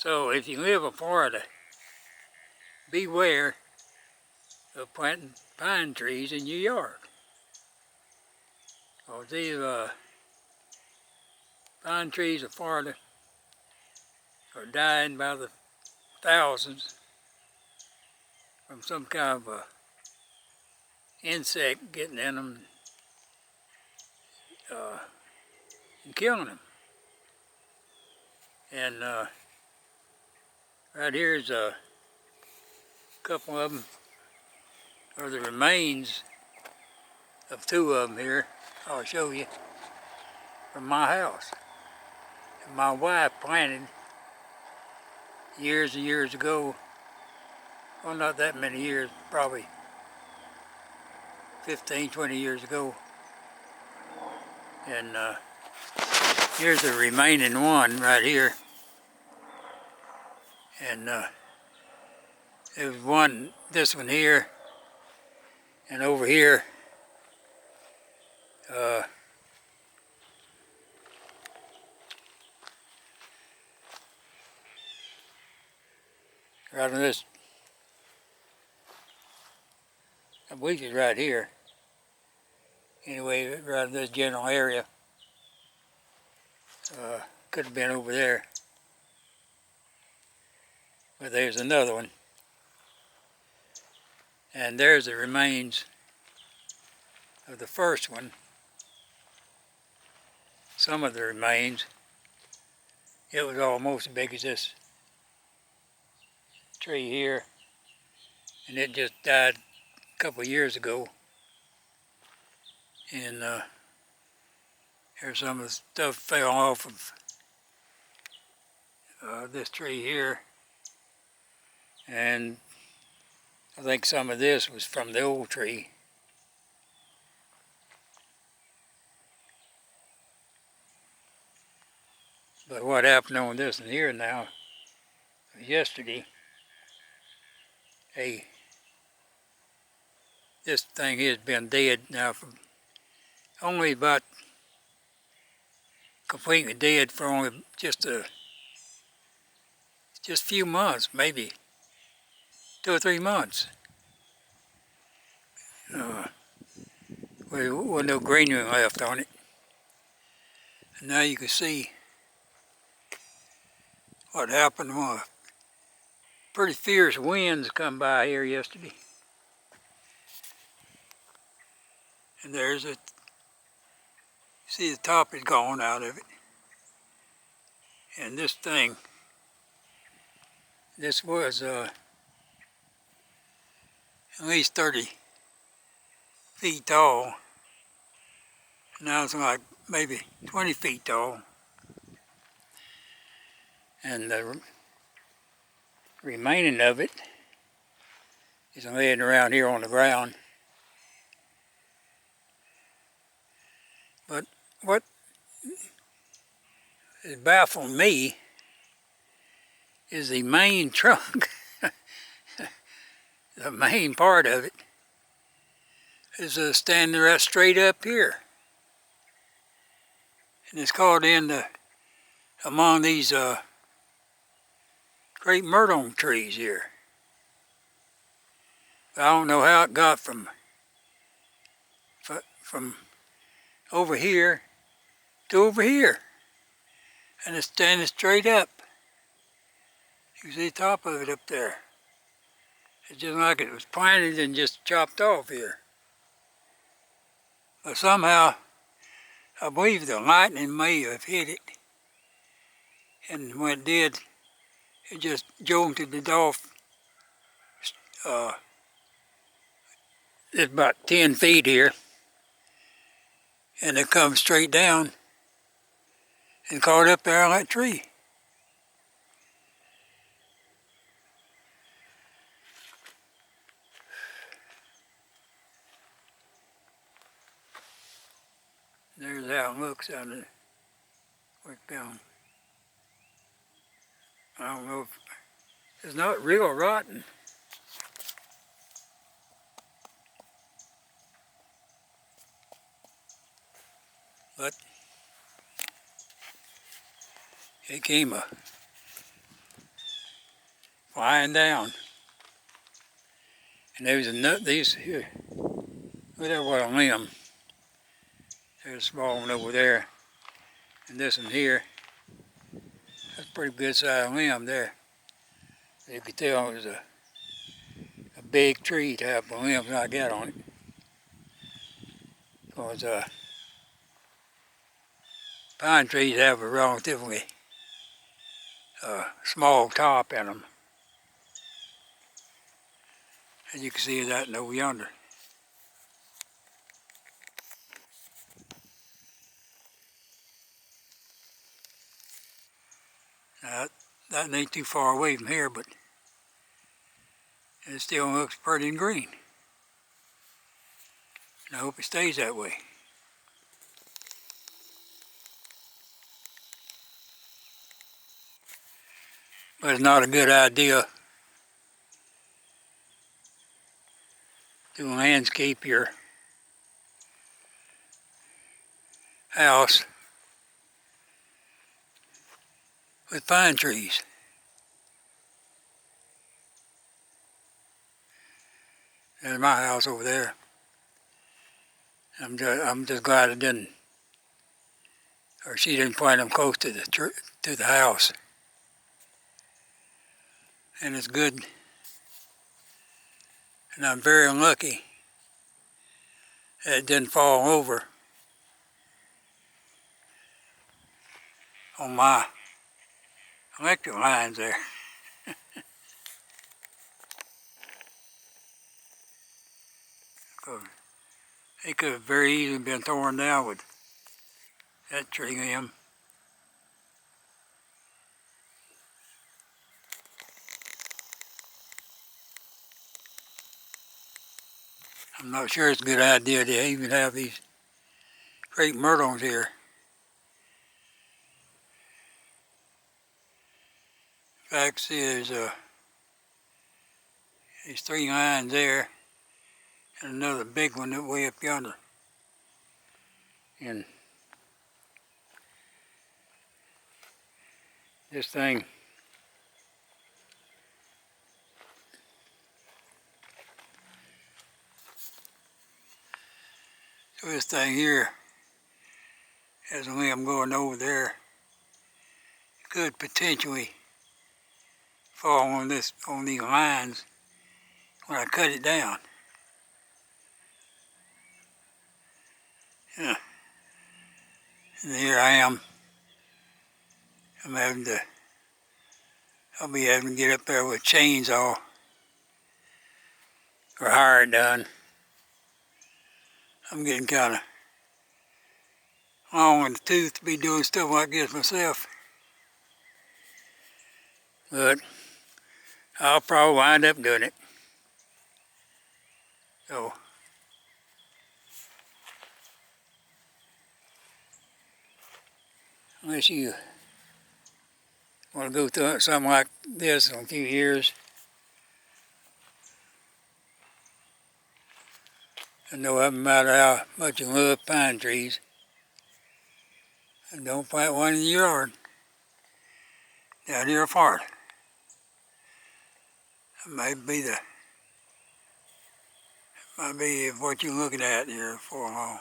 So if you live in Florida, beware of planting pine trees in your yard. Or these pine trees of Florida are dying by the thousands from some kind of insect getting in them and killing them. And right here is a couple of them, or the remains of two of them here. I'll show you from my house. And my wife planted years and years ago, well, not that many years, probably 15, 20 years ago. And here's the remaining one right here. And there's one, this one here, and over here, right on this, I believe it's right here. Anyway, right in this general area. Could have been over there. But there's another one. And there's the remains of the first one. Some of the remains. It was almost as big as this tree here. And it just died a couple of years ago. And here's some of the stuff fell off of this tree here. And I think some of this was from the old tree. But what happened on this one here now, yesterday, this thing has been dead now for only about, completely dead for only just a few months, maybe 2 or 3 months. There wasn't no greenery left on it. And now you can see what happened when pretty fierce winds come by here yesterday. And there's it. See, the top is gone out of it. And this thing, this was at least 30 feet tall. Now it's like maybe 20 feet tall. And the remaining of it is laying around here on the ground. But what has baffled me is the main trunk, the main part of it, is standing right straight up here. And it's caught in among these great myrtle trees here. I don't know how it got from over here to over here. And it's standing straight up. You can see the top of it up there. It's just like it was planted and just chopped off here. But somehow, I believe the lightning may have hit it. And when it did, it just jolted it off. It's about 10 feet here. And it comes straight down and caught up there on that tree. There's how it looks out of it. Worked down. I don't know if it's not real rotten. But it came flying down. And there was a nut, these here, look at what a limb. There's a small one over there, and this one here. That's a pretty good sized limb there. You could tell it was a big tree to have the limbs like that on it. Because pine trees have a relatively small top in them. As you can see that over yonder. Now, that ain't too far away from here, but it still looks pretty and green. And I hope it stays that way. But it's not a good idea to landscape your house with pine trees. There's my house over there. I'm just glad it didn't, or she didn't plant them close to the house. And it's good. And I'm very unlucky that it didn't fall over on my electric lines there. They could have very easily been torn down with that tree limb. I'm not sure it's a good idea to even have these crepe myrtles here. In fact, see, there's these 3 lines there, and another big one that way up yonder. And this thing, so this thing here has a limb going over there. It could potentially fall on these lines when I cut it down. Yeah. And here I am. I'll be having to get up there with a chainsaw or hire it done. I'm getting kind of long in the tooth to be doing stuff like this myself. But I'll probably wind up doing it. So, unless you want to go through something like this in a few years, I know it doesn't matter how much you love pine trees, and don't plant one in the yard down here apart. It might be what you're looking at here for long.